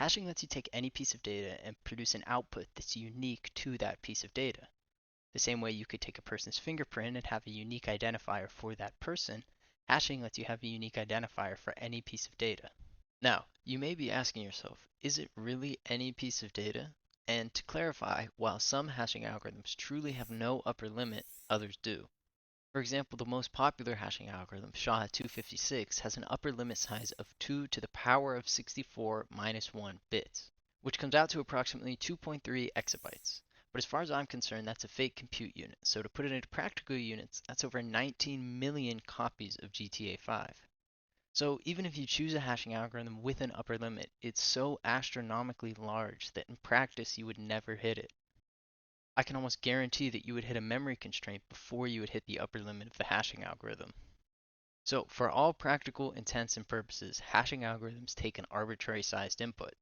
Hashing lets you take any piece of data and produce an output that's unique to that piece of data. The same way you could take a person's fingerprint and have a unique identifier for that person, hashing lets you have a unique identifier for any piece of data. Now, you may be asking yourself, is it really any piece of data? And to clarify, while some hashing algorithms truly have no upper limit, others do. For example, the most popular hashing algorithm, SHA-256, has an upper limit size of 2 to the power of 64 minus 1 bits, which comes out to approximately 2.3 exabytes. But as far as I'm concerned, that's a fake compute unit. So to put it into practical units, that's over 19 million copies of GTA 5. So even if you choose a hashing algorithm with an upper limit, it's so astronomically large that in practice you would never hit it. I can almost guarantee that you would hit a memory constraint before you would hit the upper limit of the hashing algorithm. So for all practical intents and purposes, hashing algorithms take an arbitrary sized input.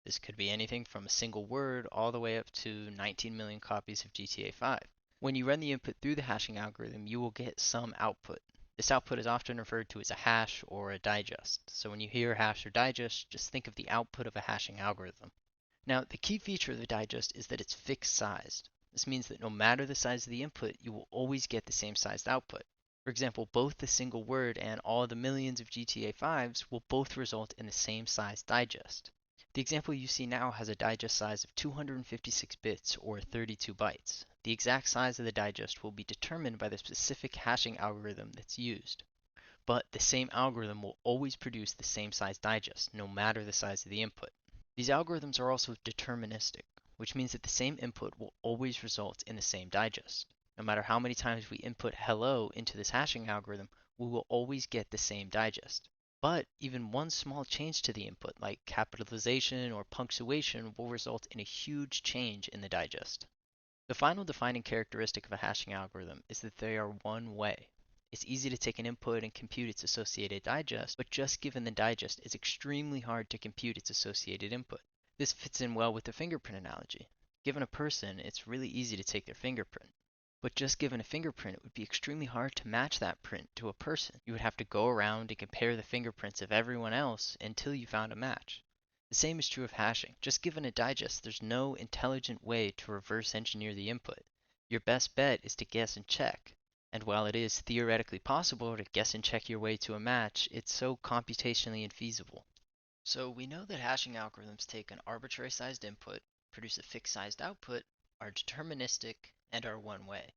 This could be anything from a single word all the way up to 19 million copies of GTA 5. When you run the input through the hashing algorithm, you will get some output. This output is often referred to as a hash or a digest. So when you hear hash or digest, just think of the output of a hashing algorithm. Now, the key feature of the digest is that it's fixed sized. This means that no matter the size of the input, you will always get the same sized output. For example, both the single word and all the millions of GTA 5s will both result in the same sized digest. The example you see now has a digest size of 256 bits or 32 bytes. The exact size of the digest will be determined by the specific hashing algorithm that's used. But the same algorithm will always produce the same size digest, no matter the size of the input. These algorithms are also deterministic, which means that the same input will always result in the same digest. No matter how many times we input hello into this hashing algorithm, we will always get the same digest. But even one small change to the input, like capitalization or punctuation, will result in a huge change in the digest. The final defining characteristic of a hashing algorithm is that they are one way. It's easy to take an input and compute its associated digest, but just given the digest, it's extremely hard to compute its associated input. This fits in well with the fingerprint analogy. Given a person, it's really easy to take their fingerprint. But just given a fingerprint, it would be extremely hard to match that print to a person. You would have to go around and compare the fingerprints of everyone else until you found a match. The same is true of hashing. Just given a digest, there's no intelligent way to reverse engineer the input. Your best bet is to guess and check. And while it is theoretically possible to guess and check your way to a match, it's so computationally infeasible. So we know that hashing algorithms take an arbitrary sized input, produce a fixed sized output, are deterministic, and are one way.